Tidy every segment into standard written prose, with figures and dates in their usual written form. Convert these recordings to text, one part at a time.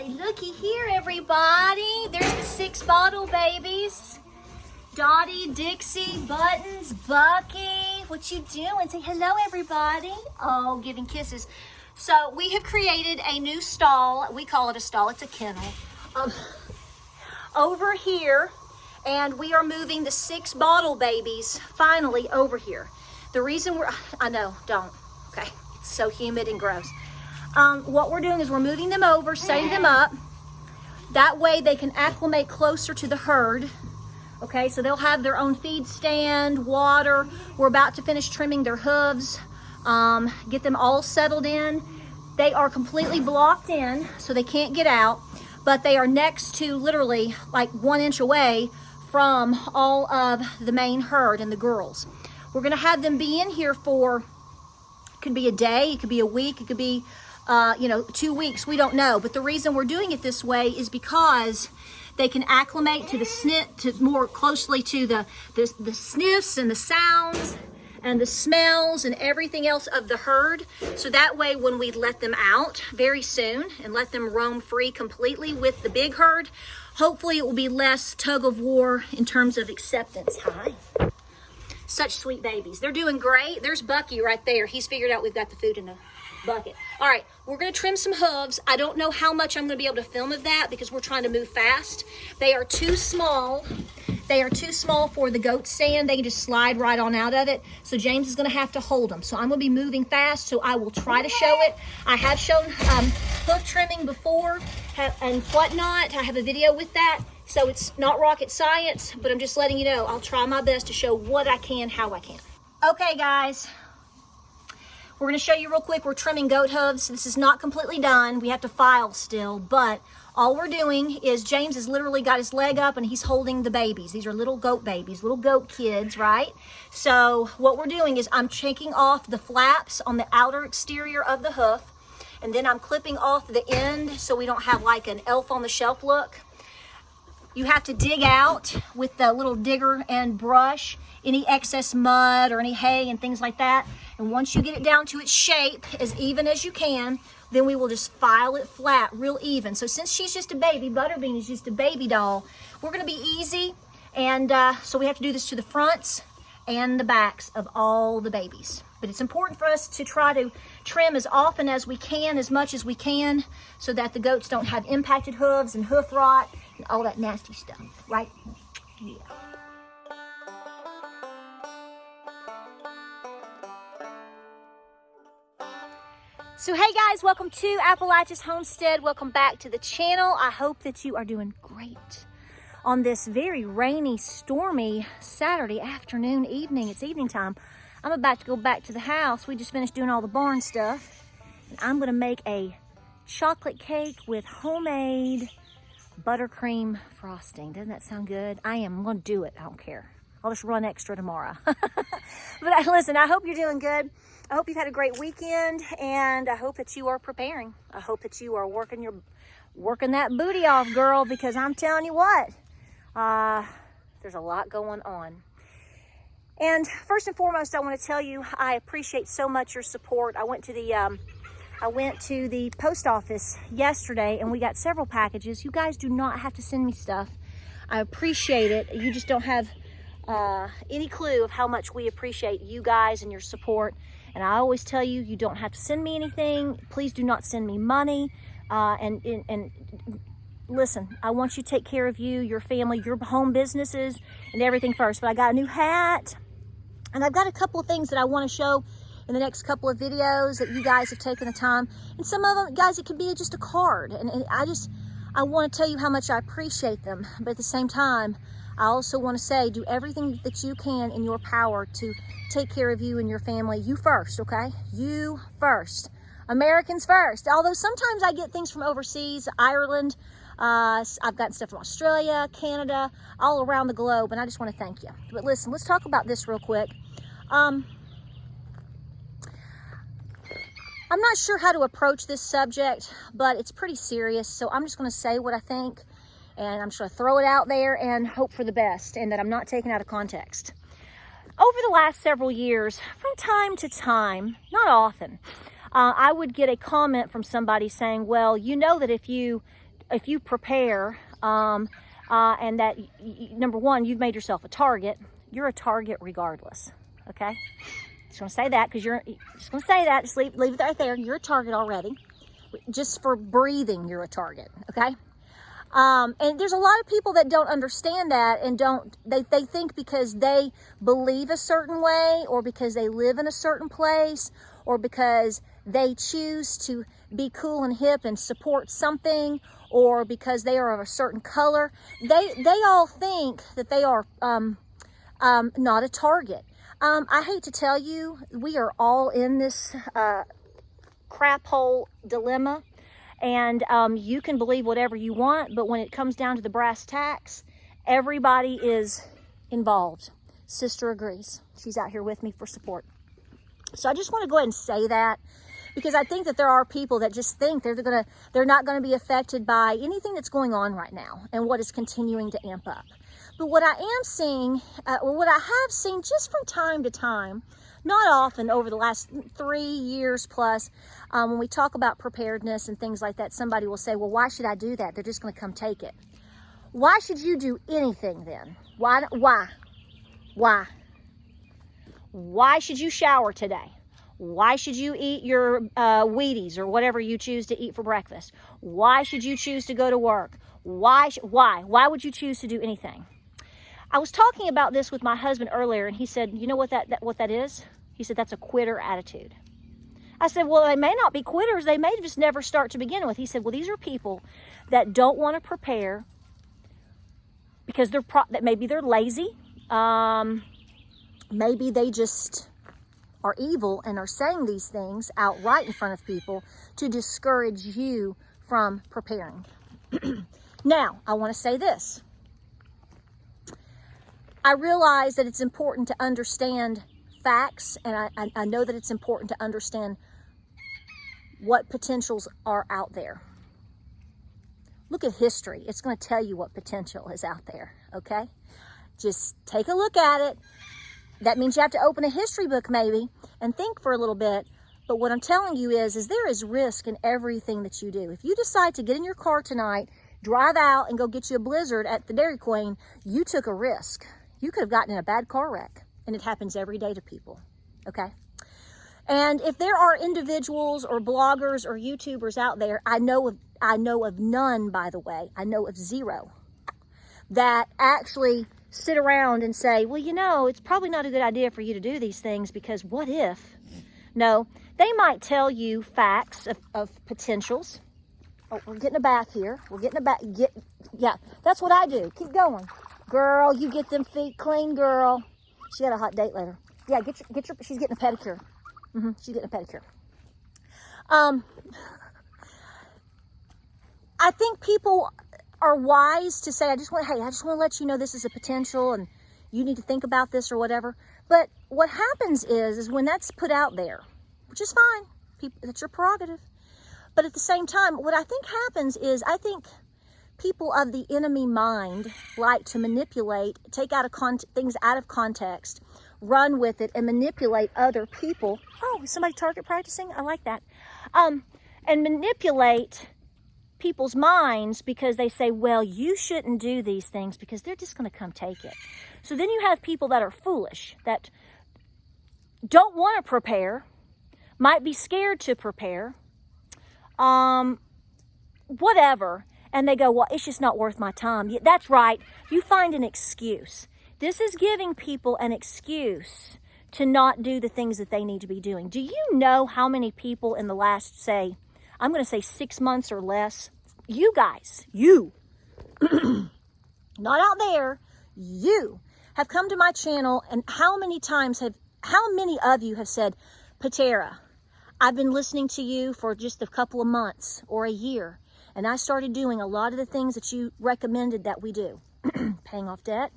looky here, everybody. There's the 6 bottle babies. Dottie, Dixie, Buttons, Bucky. What you doing? Say hello, everybody. Oh, giving kisses. So we have created a new stall. We call it a stall. It's a kennel. Over here, and we are moving the 6 bottle babies finally over here. The reason I know, don't. Okay, it's so humid and gross. What we're doing is we're moving them over, setting them up. That way they can acclimate closer to the herd. Okay, so they'll have their own feed stand, water. We're about to finish trimming their hooves, get them all settled in. They are completely blocked in, so they can't get out, but they are next to literally like 1 inch away from all of the main herd and the girls. We're gonna have them be in here for, it could be a day, it could be a week, it could be 2 weeks, we don't know. But the reason we're doing it this way is because they can acclimate to the more closely to the sniffs and the sounds and the smells and everything else of the herd. So that way when we let them out very soon and let them roam free completely with the big herd, hopefully it will be less tug of war in terms of acceptance. Hi. Such sweet babies. They're doing great. There's Bucky right there. He's figured out we've got the food in the bucket. All right, we're gonna trim some hooves. I don't know how much I'm gonna be able to film of that because we're trying to move fast. They are too small. They are too small for the goat stand. They can just slide right on out of it. So James is gonna have to hold them. So I'm gonna be moving fast, so I will try to show it. I have shown hoof trimming before and whatnot. I have a video with that. So it's not rocket science, but I'm just letting you know, I'll try my best to show what I can, how I can. Okay, guys. We're gonna show you real quick, we're trimming goat hooves. This is not completely done. We have to file still, but all we're doing is James has literally got his leg up and he's holding the babies. These are little goat babies, little goat kids, right? So what we're doing is I'm taking off the flaps on the outer exterior of the hoof, and then I'm clipping off the end so we don't have like an elf on the shelf look. You have to dig out with the little digger and brush any excess mud or any hay and things like that. And once you get it down to its shape, as even as you can, then we will just file it flat, real even. So since she's just a baby, Butterbean is just a baby doll, we're gonna be easy. And so we have to do this to the fronts and the backs of all the babies. But it's important for us to try to trim as often as we can, as much as we can, so that the goats don't have impacted hooves and hoof rot and all that nasty stuff, right? Yeah. So hey guys, welcome to Appalachia's Homestead. Welcome back to the channel. I hope that you are doing great on this very rainy, stormy Saturday afternoon, evening. It's evening time. I'm about to go back to the house. We just finished doing all the barn stuff. And I'm gonna make a chocolate cake with homemade buttercream frosting. Doesn't that sound good? I'm gonna do it, I don't care. I'll just run extra tomorrow. But listen, I hope you're doing good. I hope you've had a great weekend, and I hope that you are preparing. I hope that you are working that booty off, girl, because I'm telling you what, there's a lot going on. And first and foremost, I want to tell you, I appreciate so much your support. I went to the post office yesterday, and we got several packages. You guys do not have to send me stuff. I appreciate it. You just don't have any clue of how much we appreciate you guys and your support. And I always tell you, you don't have to send me anything. Please do not send me money. And listen, I want you to take care of you, your family, your home businesses, and everything first. But I got a new hat, and I've got a couple of things that I want to show in the next couple of videos that you guys have taken the time. And some of them, guys, it could be just a card. And I want to tell you how much I appreciate them. But at the same time, I also want to say, do everything that you can in your power to take care of you and your family. You first, okay? You first. Americans first. Although sometimes I get things from overseas, Ireland. I've gotten stuff from Australia, Canada, all around the globe, and I just want to thank you. But listen, let's talk about this real quick. I'm not sure how to approach this subject, but it's pretty serious, so I'm just going to say what I think. And I'm just going to throw it out there and hope for the best, and that I'm not taken out of context. Over the last several years, from time to time, not often, I would get a comment from somebody saying, well, you know that if you if you prepare, and that, number one, you've made yourself a target, you're a target regardless, okay? Just gonna say that, because just gonna say that, just leave it right there. You're a target already. Just for breathing, you're a target, okay? And there's a lot of people that don't understand that, and they think because they believe a certain way, or because they live in a certain place, or because they choose to be cool and hip and support something, or because they are of a certain color, they all think that they are not a target. I hate to tell you, we are all in this crap hole dilemma, and you can believe whatever you want, but when it comes down to the brass tacks, everybody is involved. Sister agrees. She's out here with me for support. So I just want to go ahead and say that, because I think that there are people that just think they're not going to be affected by anything that's going on right now and what is continuing to amp up. But what I am seeing, or what I have seen just from time to time, not often over the last 3 years plus, when we talk about preparedness and things like that, somebody will say, well, why should I do that? They're just going to come take it. Why should you do anything then? Why? Why should you shower today? Why should you eat your Wheaties or whatever you choose to eat for breakfast? Why should you choose to go to work? Why would you choose to do anything? I was talking about this with my husband earlier, and he said, you know what that is? He said, that's a quitter attitude. I said, well, they may not be quitters. They may just never start to begin with. He said, well, these are people that don't want to prepare because that maybe they're lazy. Maybe they just are evil and are saying these things outright in front of people to discourage you from preparing. Now, I want to say this. I realize that it's important to understand facts, and I know that it's important to understand what potentials are out there. Look at history. It's going to tell you what potential is out there, okay? Just take a look at it. That means you have to open a history book maybe and think for a little bit. But what I'm telling you is there is risk in everything that you do. If you decide to get in your car tonight, drive out and go get you a Blizzard at the Dairy Queen, you took a risk. You could have gotten in a bad car wreck, and it happens every day to people, okay? And if there are individuals or bloggers or YouTubers out there, I know of none, by the way, I know of zero, that actually sit around and say, well, you know, it's probably not a good idea for you to do these things because what if? No, they might tell you facts of potentials. Oh, we're getting a bath here. We're getting a bath. Yeah, that's what I do. Keep going. Girl, you get them feet clean, girl. She got a hot date later. Yeah, get your, she's getting a pedicure. She's getting a pedicure. I think people are wise to say, I just want to let you know this is a potential and you need to think about this or whatever. But what happens is when that's put out there, which is fine, that's your prerogative. But at the same time, what I think happens is I think people of the enemy mind like to manipulate, take things out of context, run with it, and manipulate other people. Oh, is somebody target practicing? I like that. And manipulate people's minds because they say, well, you shouldn't do these things because they're just going to come take it. So then you have people that are foolish, that don't want to prepare, might be scared to prepare, whatever. And they go, well, it's just not worth my time. Yeah, that's right. You find an excuse. This is giving people an excuse to not do the things that they need to be doing. Do you know how many people in the last, I'm going to say 6 months or less, you guys, you, not out there, you have come to my channel, and how many of you have said, Patara, I've been listening to you for just a couple of months or a year, and I started doing a lot of the things that you recommended that we do. Paying off debt,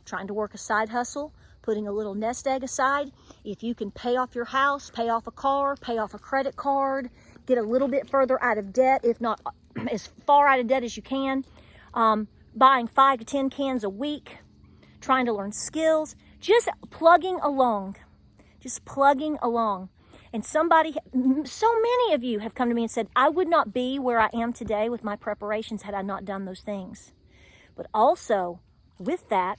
trying to work a side hustle, putting a little nest egg aside. If you can pay off your house, pay off a car, pay off a credit card, get a little bit further out of debt, if not as far out of debt as you can, buying 5 to 10 cans a week, trying to learn skills, just plugging along. And so many of you have come to me and said, I would not be where I am today with my preparations had I not done those things. But also, with that,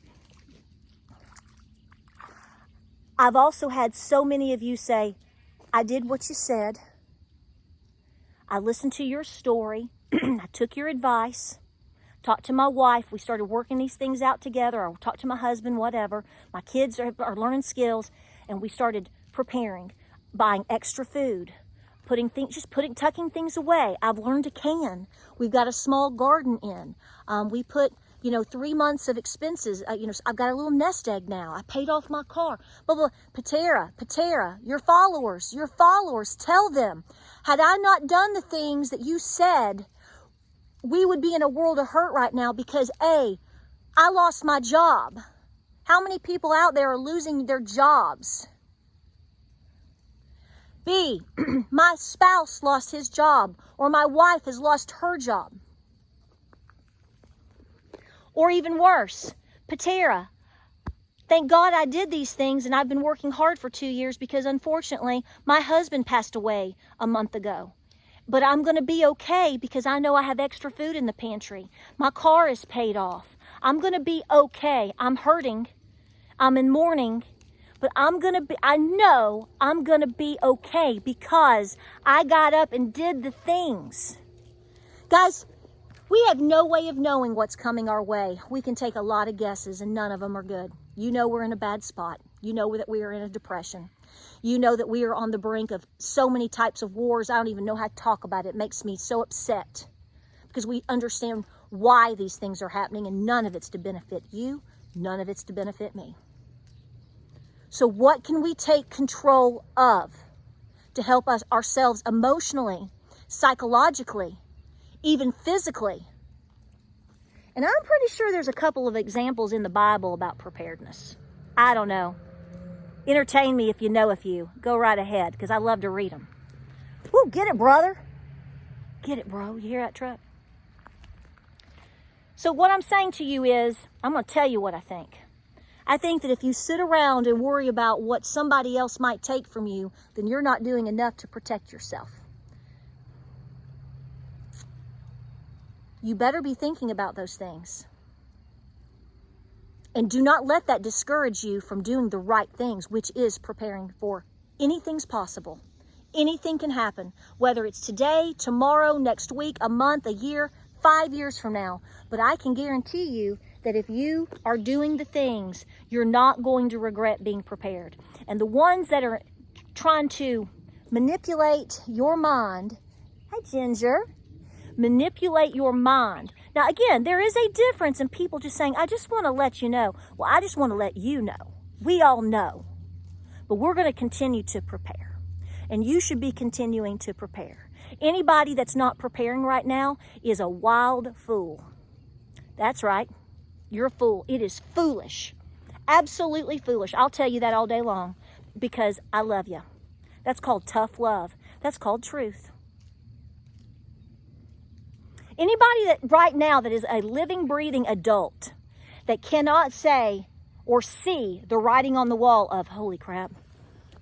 I've also had so many of you say, I did what you said. I listened to your story. I took your advice. Talked to my wife. We started working these things out together. I talked to my husband, whatever. My kids are learning skills. And we started preparing, buying extra food, tucking things away. I've learned to can. We've got a small garden in. We put 3 months of expenses. I've got a little nest egg now. I paid off my car. Blah, blah. Patara, your followers, tell them, had I not done the things that you said, we would be in a world of hurt right now because A, I lost my job. How many people out there are losing their jobs? B, my spouse lost his job, or my wife has lost her job. Or even worse, Patara, thank God I did these things and I've been working hard for 2 years because unfortunately my husband passed away a month ago. But I'm going to be okay because I know I have extra food in the pantry. My car is paid off. I'm going to be okay. I'm hurting. I'm in mourning. But I know I'm going to be okay because I got up and did the things. Guys, we have no way of knowing what's coming our way. We can take a lot of guesses and none of them are good. You know we're in a bad spot. You know that we are in a depression. You know that we are on the brink of so many types of wars. I don't even know how to talk about it. It makes me so upset because we understand why these things are happening and none of it's to benefit you. None of it's to benefit me. So what can we take control of to help us ourselves emotionally, psychologically, even physically? And I'm pretty sure there's a couple of examples in the Bible about preparedness. I don't know. Entertain me if you know a few. Go right ahead, because I love to read them. Woo, get it, brother. Get it, bro. You hear that truck? So what I'm saying to you is, I'm going to tell you what I think. I think that if you sit around and worry about what somebody else might take from you, then you're not doing enough to protect yourself. You better be thinking about those things. And do not let that discourage you from doing the right things, which is preparing for anything's possible. Anything can happen, whether it's today, tomorrow, next week, a month, a year, 5 years from now. But I can guarantee you that if you are doing the things, you're not going to regret being prepared. And the ones that are trying to manipulate your mind, hi Ginger, manipulate your mind. Now again, there is a difference in people just saying, I just want to let you know. Well, I just want to let you know. We all know. But we're going to continue to prepare. And you should be continuing to prepare. Anybody that's not preparing right now is a wild fool. That's right. You're a fool. It is foolish. Absolutely foolish. I'll tell you that all day long because I love you. That's called tough love. That's called truth. Anybody that right now that is a living, breathing adult that cannot say or see the writing on the wall of, holy crap,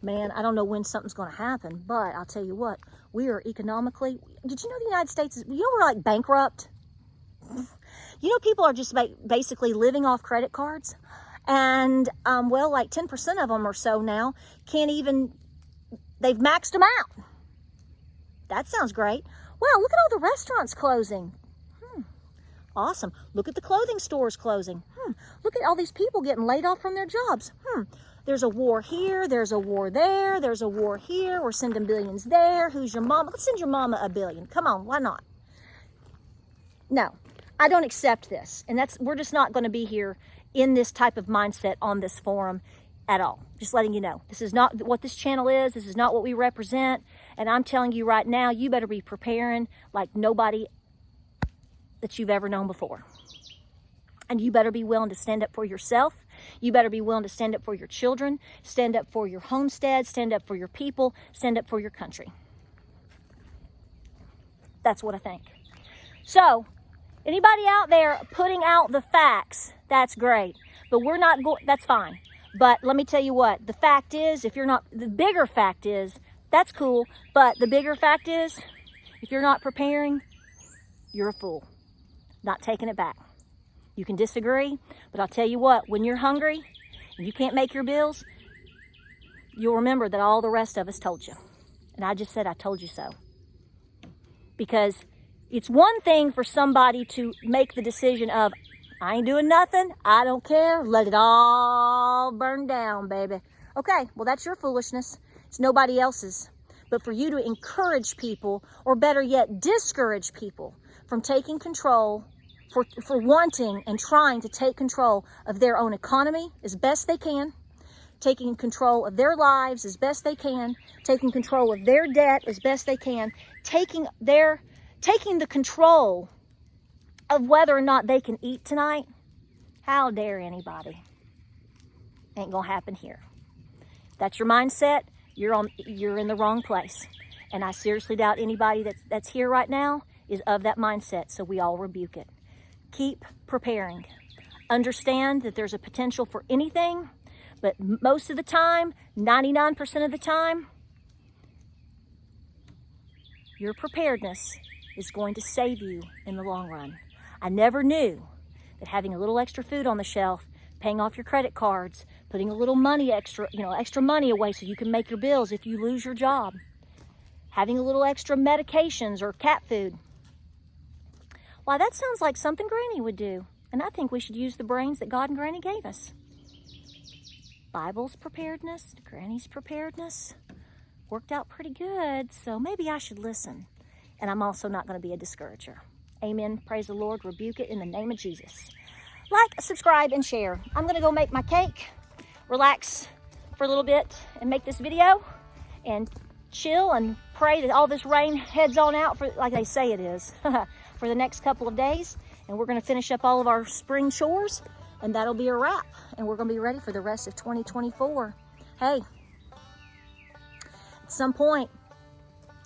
man, I don't know when something's going to happen, but I'll tell you what, we are economically, did you know the United States is, we're like bankrupt? You know, people are just basically living off credit cards. And, like 10% of them or so now can't even, they've maxed them out. That sounds great. Wow, look at all the restaurants closing. Awesome. Look at the clothing stores closing. Look at all these people getting laid off from their jobs. There's a war here. There's a war there. There's a war here. We're sending billions there. Who's your mama? Let's send your mama $1 billion. Come on, why not? No, I don't accept this. And we're just not going to be here in this type of mindset on this forum at all. Just letting you know. This is not what this channel is. This is not what we represent. And I'm telling you right now, you better be preparing like nobody that you've ever known before. And you better be willing to stand up for yourself. You better be willing to stand up for your children, stand up for your homestead, stand up for your people, stand up for your country. That's what I think. So, anybody out there putting out the facts, that's great. But we're not going, that's fine. But let me tell you what, the fact is, the bigger fact is, that's cool. But the bigger fact is, if you're not preparing, you're a fool. Not taking it back. You can disagree, but I'll tell you what, when you're hungry and you can't make your bills, you'll remember that all the rest of us told you. And I just said, I told you so. Because it's one thing for somebody to make the decision of, I ain't doing nothing, I don't care, let it all burn down, baby. Okay, well, that's your foolishness. It's nobody else's. But for you to encourage people, or better yet, discourage people from taking control, for wanting and trying to take control of their own economy as best they can, taking control of their lives as best they can, taking control of their debt as best they can, taking the control of whether or not they can eat tonight. How dare anybody? Ain't gonna happen here. That's your mindset. You're in the wrong place. And I seriously doubt anybody that's here right now is of that mindset. So we all rebuke it. Keep preparing. Understand that there's a potential for anything, but most of the time, 99% of the time, your preparedness is going to save you in the long run. I never knew that having a little extra food on the shelf, paying off your credit cards, putting a little money extra money away so you can make your bills if you lose your job, having a little extra medications or cat food. Why, that sounds like something Granny would do. And I think we should use the brains that God and Granny gave us. Bible's preparedness, Granny's preparedness worked out pretty good, so maybe I should listen. And I'm also not going to be a discourager. Amen. Praise the Lord. Rebuke it in the name of Jesus. Like, subscribe, and share. I'm going to go make my cake, relax for a little bit, and make this video, and chill and pray that all this rain heads on out, for like they say it is, for the next couple of days. And we're going to finish up all of our spring chores, and that'll be a wrap. And we're going to be ready for the rest of 2024. Hey, at some point,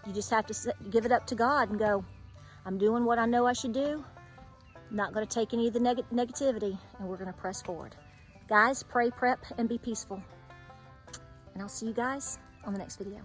you just have to give it up to God and go, I'm doing what I know I should do. I'm not going to take any of the negativity, and we're going to press forward. Guys, pray, prep, and be peaceful. And I'll see you guys on the next video.